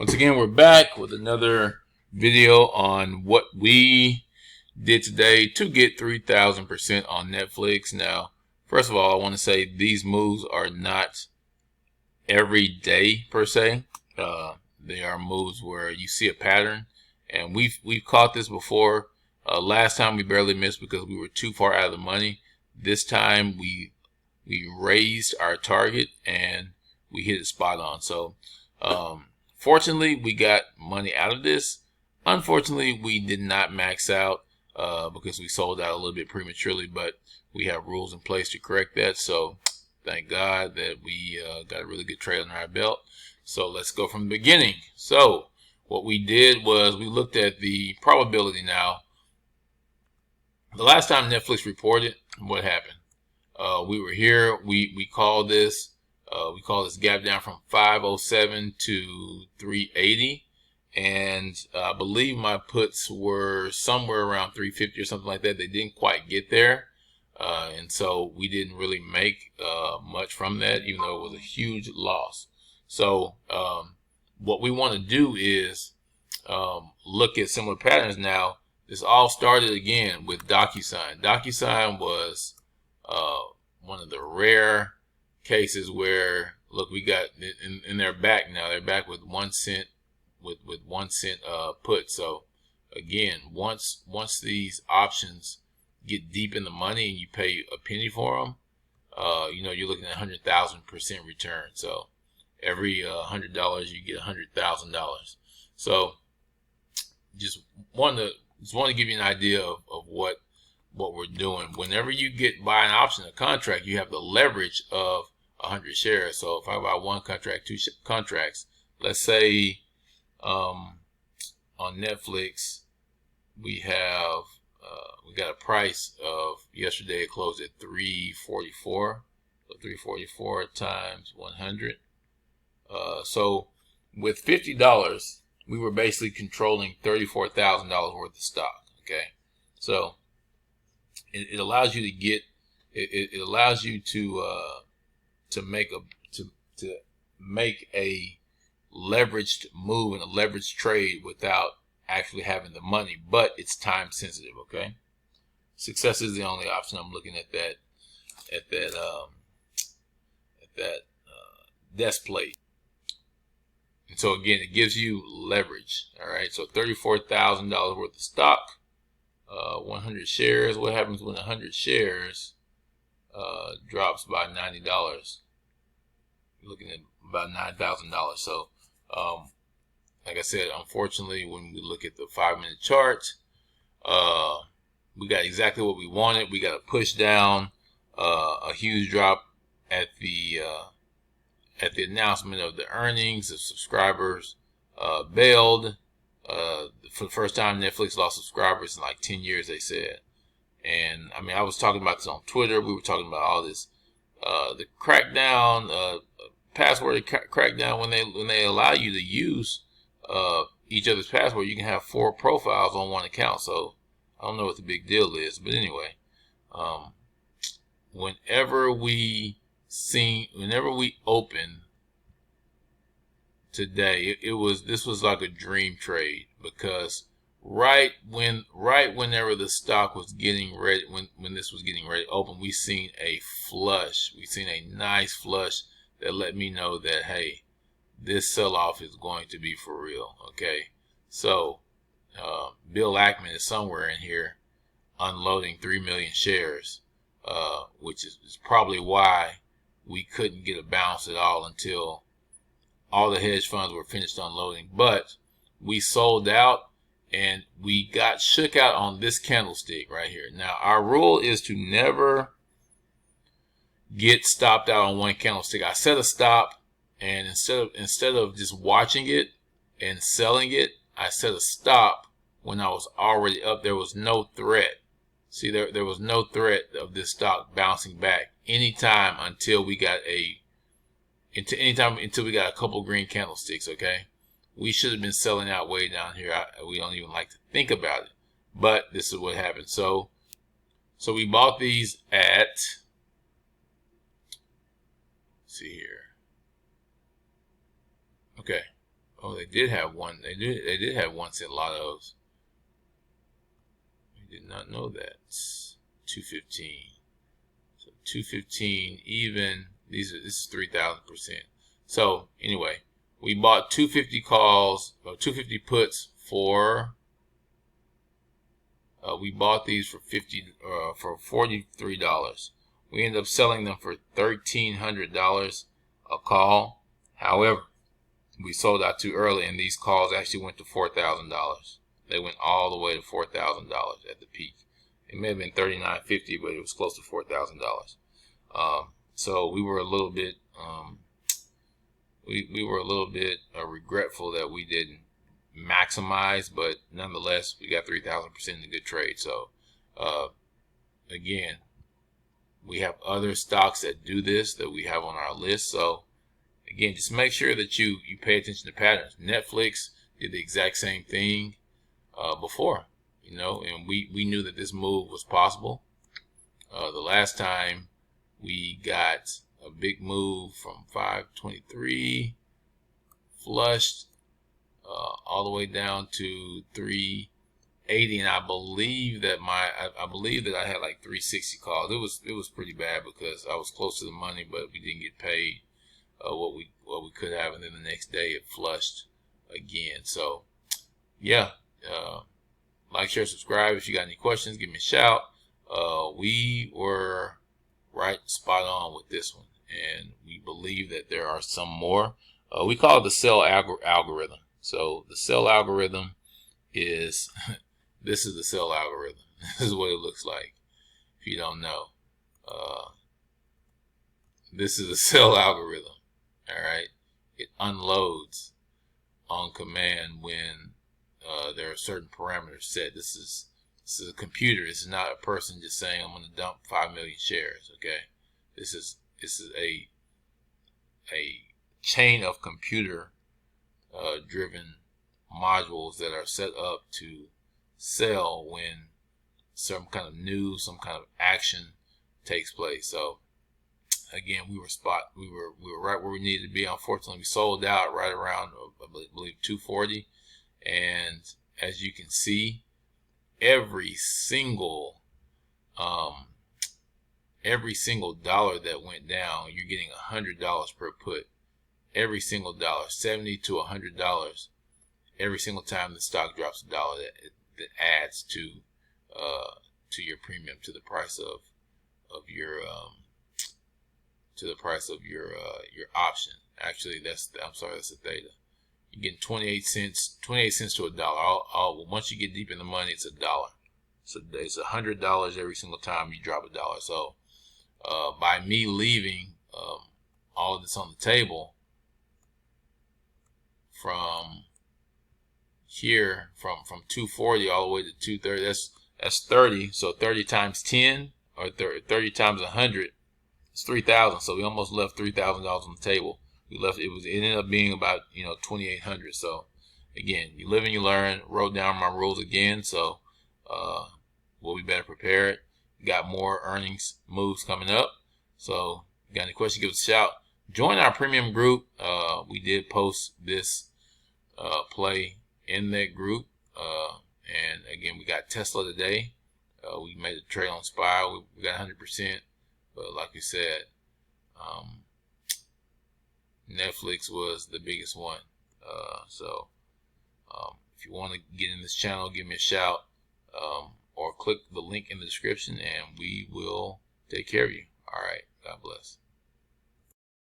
Once again, we're back with another video on what we did today to get 3,000% on Netflix. Now, first of all, I want to say these moves are not every day per se. They are moves where you see a pattern, and we've caught this before. Last time we barely missed because we were too far out of the money. This time we raised our target and we hit it spot on. So fortunately, we got money out of this. Unfortunately, we did not max out because we sold out a little bit prematurely, but we have rules in place to correct that. So thank God that we got a really good trade under our belt. So let's go from the beginning. So what we did was we looked at the probability. Now, the last time Netflix reported, what happened? We were here. We called this. We call this gap down from 507 to 380, and I believe my puts were somewhere around 350 or something like that. They didn't quite get there, and so we didn't really make much from that, even though it was a huge loss. So what we want to do is look at similar patterns. Now, this all started again with DocuSign. DocuSign was one of the rare cases where, look, we got and they're back now. They're back with 1 cent with 1 cent put. So again, once these options get deep in the money and you pay a penny for them, you're looking at 100,000% return. So every $100 you get $100,000. So just want to give you an idea of what we're doing. Whenever you buy an option, a contract, you have the leverage of 100 shares. So if I buy one contract, two contracts, let's say on Netflix we have we got a price of, yesterday it closed at 344. So 344 times 100. So with $50, we were basically controlling $34,000 worth of stock. Okay, so it allows you to get it allows you to make a leveraged move and a leveraged trade without actually having the money, but it's time sensitive. Okay, success is the only option. I'm looking at that desk plate, and so again, it gives you leverage. All right, so $34,000 worth of stock. 100 shares. What happens when 100 shares drops by $90? You're looking at about $9,000. So, like I said, unfortunately, when we look at the 5-minute chart, we got exactly what we wanted. We got a push down, a huge drop at the announcement of the earnings. The subscribers bailed. For the first time, Netflix lost subscribers in like 10 years, they said. And I mean, I was talking about this on Twitter. We were talking about all this, the crackdown, password crackdown. When they allow you to use each other's password, you can have 4 profiles on one account. So I don't know what the big deal is, but anyway, whenever we open today, this was like a dream trade, because right whenever the stock was getting ready, when this was getting ready to open, we seen a flush. We seen a nice flush that let me know that, hey, this sell-off is going to be for real. Okay, so Bill Ackman is somewhere in here unloading 3 million shares, which is probably why we couldn't get a bounce at all until all the hedge funds were finished unloading. But we sold out and we got shook out on this candlestick right here. Now, our rule is to never get stopped out on one candlestick. I set a stop, and instead of just watching it and selling it, I set a stop when I was already up. There was no threat. See, there was no threat of this stock bouncing back anytime until we got until we got a couple green candlesticks. Okay, we should have been selling out way down here. We don't even like to think about it, but this is what happened. So we bought these at, let's see here. Okay, Oh, they did have one. They did have 1 cent lottos. I did not know that. 215. So 215 even. This is 3,000%. So anyway, we bought 250 calls, 250 puts for. We bought these for $43. We ended up selling them for $1,300 a call. However, we sold out too early, and these calls actually went to $4,000. They went all the way to $4,000 at the peak. It may have been $39.50, but it was close to $4,000. So we were a little bit, we were a little bit regretful that we didn't maximize, but nonetheless, we got 3,000% in a good trade. So, again, we have other stocks that do this that we have on our list. So, again, just make sure that you pay attention to patterns. Netflix did the exact same thing before, and we knew that this move was possible. The last time we got a big move from 523, flushed all the way down to 380, and I believe that I had like 360 calls. It was pretty bad because I was close to the money, but we didn't get paid what we could have, and then the next day it flushed again. So yeah, like, share, subscribe. If you got any questions, give me a shout. We were right spot on with this one, and we believe that there are some more. We call it the sell algorithm. So the sell algorithm is this is the sell algorithm. This is what it looks like if you don't know. This is the sell algorithm. All right, it unloads on command when there are certain parameters set. This is a computer. This is not a person just saying I'm going to dump 5 million shares. Okay, this is a chain of computer driven modules that are set up to sell when some kind of news, some kind of action takes place. So again, we were right where we needed to be. Unfortunately, we sold out right around, I believe, 240. And as you can see, every single dollar that went down, you're getting $100 per put. Every single dollar, $70 to $100. Every single time the stock drops $1, that adds to your premium, to the price of your your option. Actually, that's the theta. You're getting 28 cents to $1. Once you get deep in the money, it's $1. So it's $100 every single time you drop $1. So by me leaving all of this on the table, from here, from 240 all the way to 230, that's 30. So 30 times 10, or 30 times 100, it's 3,000. So we almost left $3,000 on the table. It ended up being about 2,800. So again, you live and you learn. Wrote down my rules again. So we'll be better prepared. Got more earnings moves coming up. So if you got any questions, give us a shout. Join our premium group. We did post this play in that group. And again, we got Tesla today. We made a trade on Spire. We got 100%. But like you said, Netflix was the biggest one. So if you want to get in this channel, give me a shout, or click the link in the description, and we will take care of you. All right. God bless.